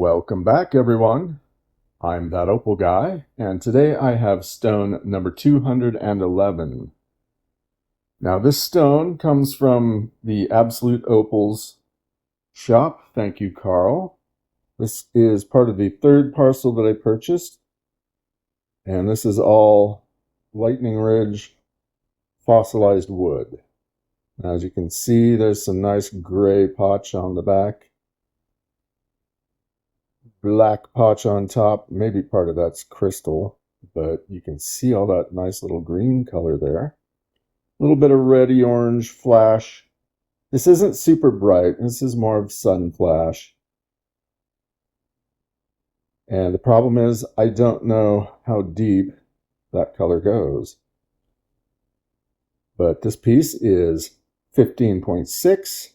Welcome back, everyone. I'm that Opal guy, and today I have stone number 211. Now, this stone comes from the Absolute Opals shop. Thank you, Carl. This is part of the third parcel that I purchased, and this is all Lightning Ridge fossilized wood. As you can see, there's some nice gray potch on the back. Black potch on top. Maybe part of that's crystal, but you can see all that nice little green color there. A little bit of reddy orange flash. This isn't super bright. This is more of sun flash. And the problem is I don't know how deep that color goes. But this piece is 15.6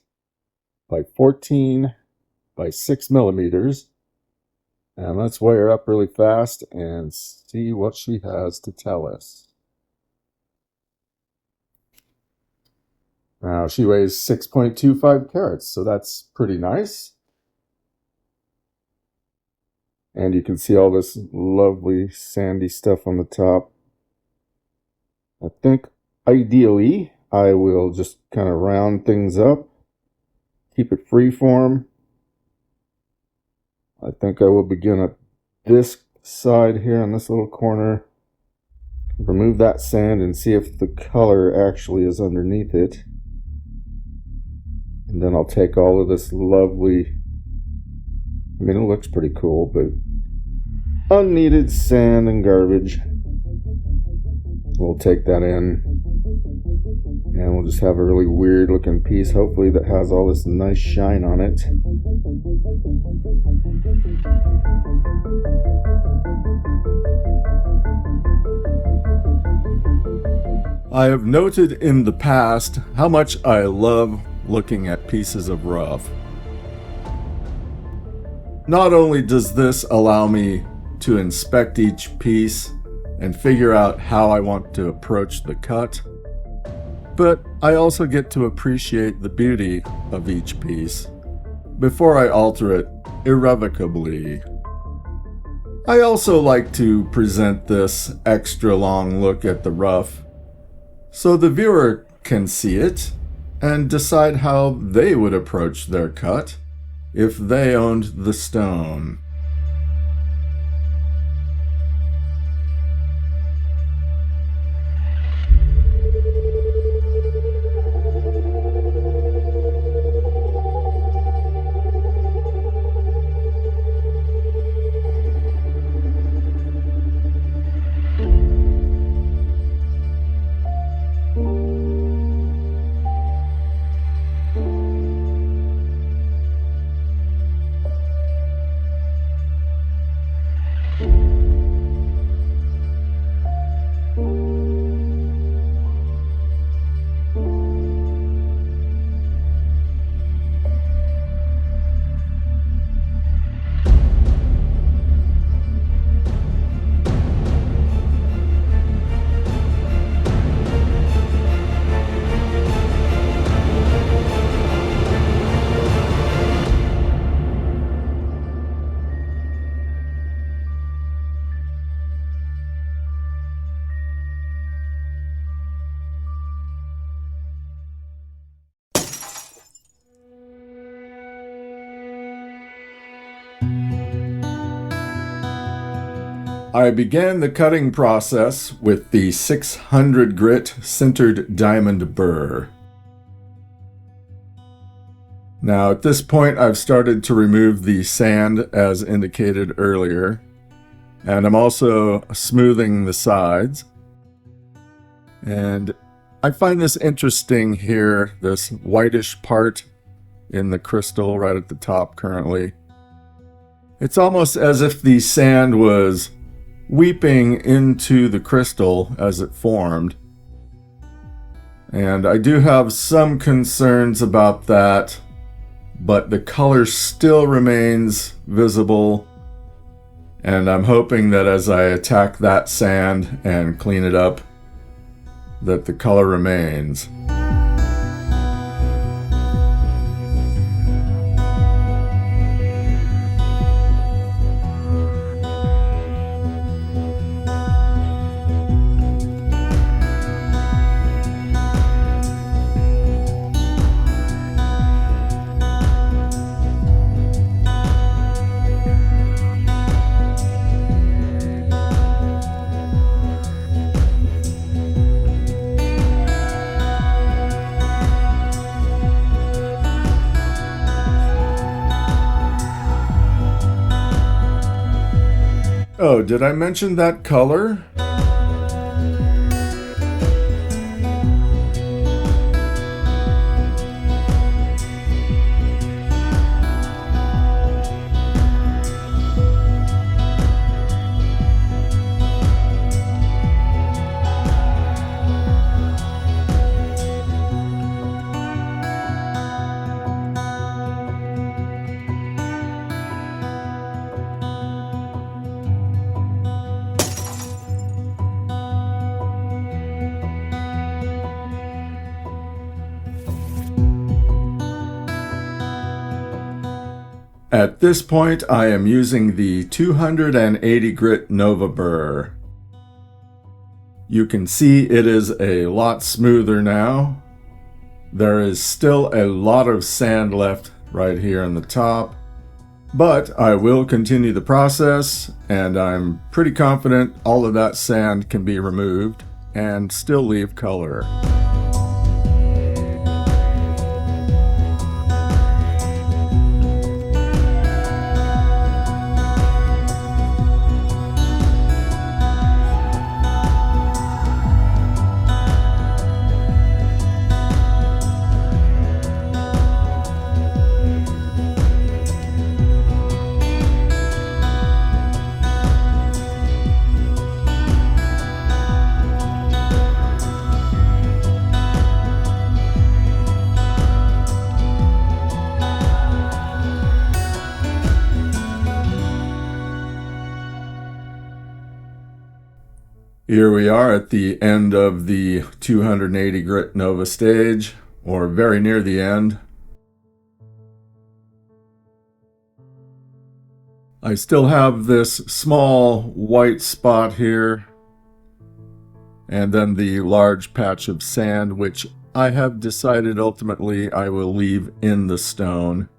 by 14 by 6 millimeters. And let's weigh her up really fast and see what she has to tell us. Now, she weighs 6.25 carats, so that's pretty nice. And you can see all this lovely sandy stuff on the top. I think ideally I will just kind of round things up, keep it freeform. I think I will begin at this side here on this little corner. Remove that sand and see if the color actually is underneath it. And then I'll take all of this lovely, I mean, it looks pretty cool, but unneeded sand and garbage. We'll take that in. And we'll just have a really weird looking piece, hopefully, that has all this nice shine on it. I have noted in the past how much I love looking at pieces of rough. Not only does this allow me to inspect each piece and figure out how I want to approach the cut, but I also get to appreciate the beauty of each piece before I alter it irrevocably. I also like to present this extra long look at the rough so the viewer can see it and decide how they would approach their cut if they owned the stone. I began the cutting process with the 600 grit sintered diamond burr. Now at this point I've started to remove the sand as indicated earlier, and I'm also smoothing the sides. And I find this interesting here, this whitish part in the crystal right at the top currently. It's almost as if the sand was weeping into the crystal as it formed. And I do have some concerns about that, but the color still remains visible. And I'm hoping that as I attack that sand and clean it up, that the color remains. Oh, did I mention that color? At this point, I am using the 280 grit Nova burr. You can see it is a lot smoother now. There is still a lot of sand left right here in the top, but I will continue the process, and I'm pretty confident all of that sand can be removed and still leave color. Here we are at the end of the 280 grit Nova stage, or very near the end. I still have this small white spot here, and then the large patch of sand, which I have decided ultimately I will leave in the stone.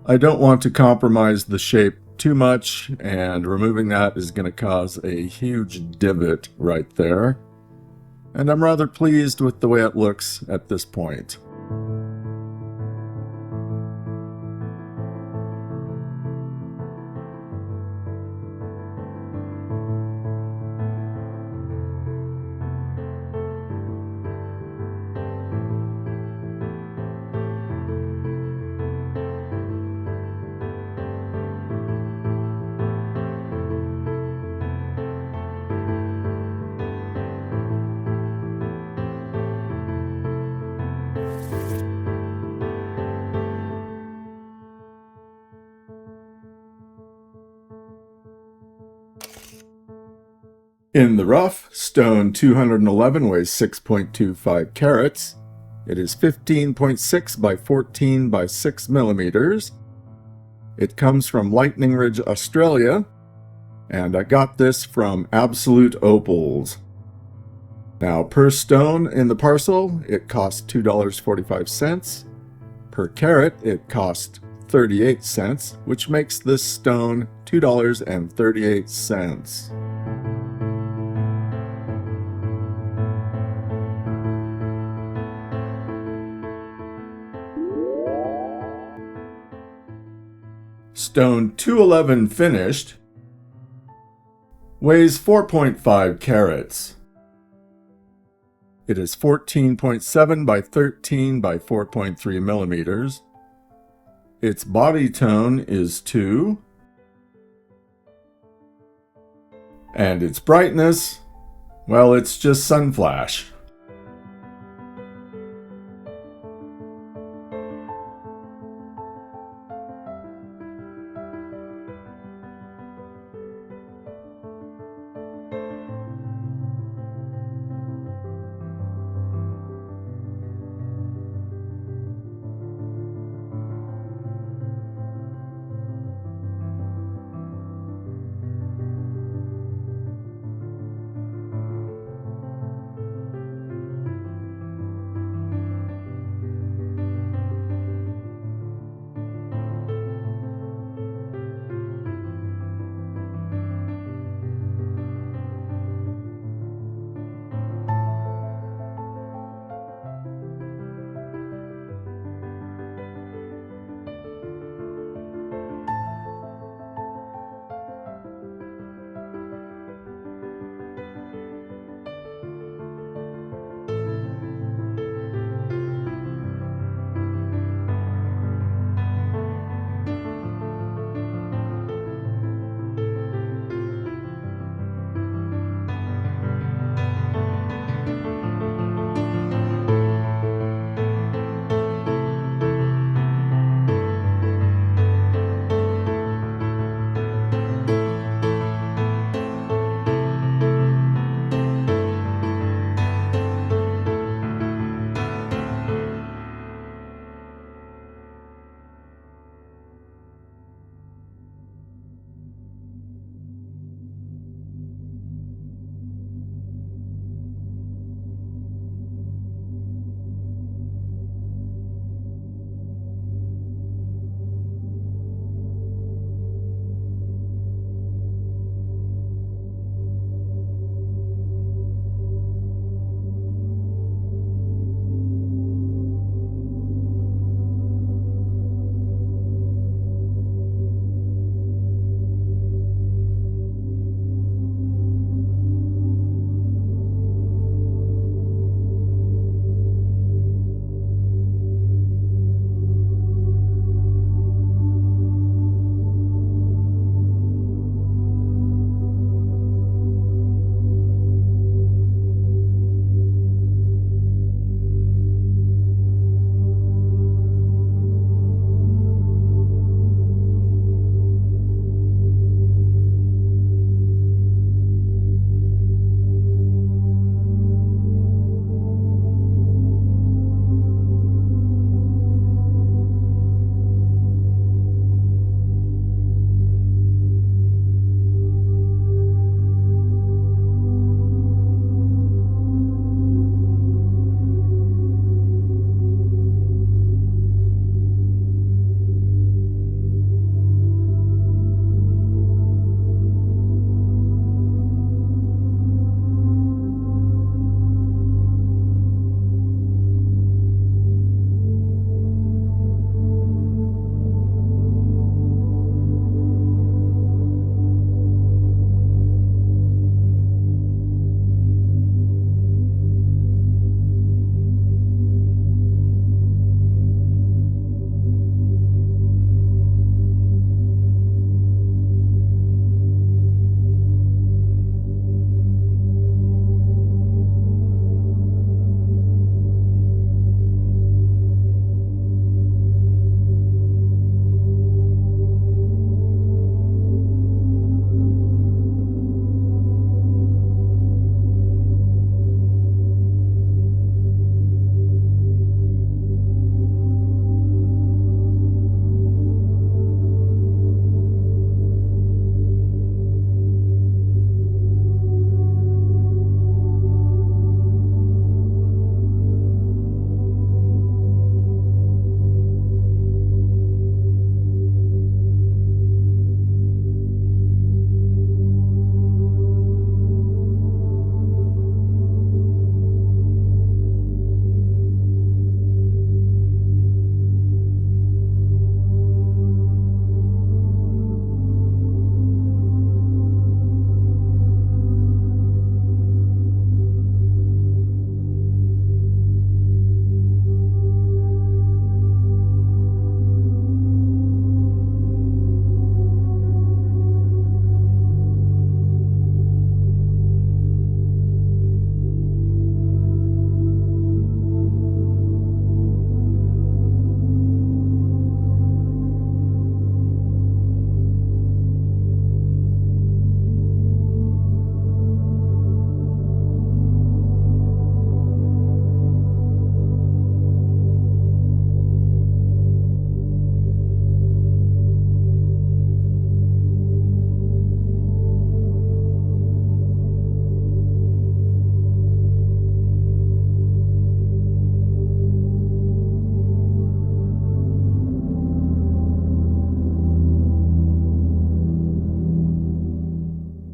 I don't want to compromise the shape too much, and removing that is going to cause a huge divot right there. And I'm rather pleased with the way it looks at this point. In the rough, stone 211 weighs 6.25 carats. It is 15.6 by 14 by 6 millimeters. It comes from Lightning Ridge, Australia, and I got this from Absolute Opals. Now, per stone in the parcel, it costs $2.45. Per carat, it costs 38 cents, which makes this stone $2.38. Stone 211 finished weighs 4.5 carats. It is 14.7 by 13 by 4.3 millimeters. Its body tone is 2. And its brightness, well, it's just sun flash.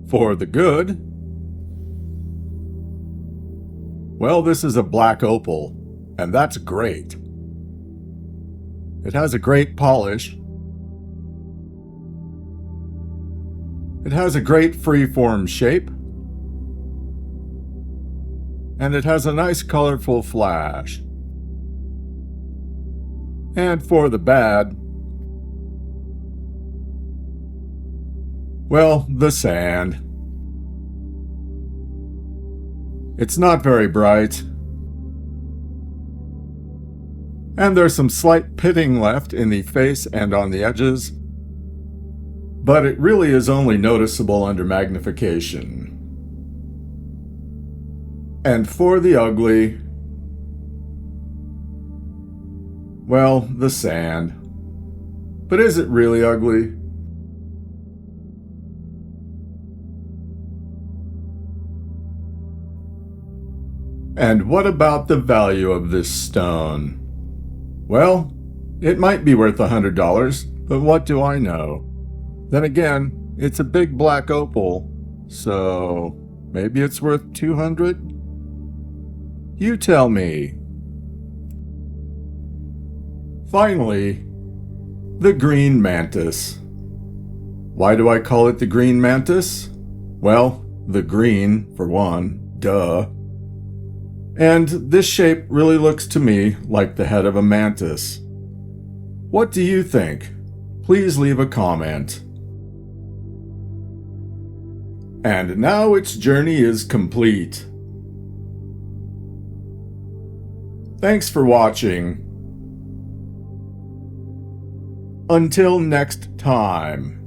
For the good? Well, this is a black opal, and that's great. It has a great polish. It has a great free-form shape. And it has a nice colorful flash. And for the bad, well, the sand. It's not very bright. And there's some slight pitting left in the face and on the edges, but it really is only noticeable under magnification. And for the ugly, well, the sand. But is it really ugly? And what about the value of this stone? Well, it might be worth $100, but what do I know? Then again, it's a big black opal, so maybe it's worth $200? You tell me. Finally, the green mantis. Why do I call it the green mantis? Well, the green, for one, duh. And this shape really looks to me like the head of a mantis. What do you think? Please leave a comment. And now its journey is complete. Thanks for watching. Until next time.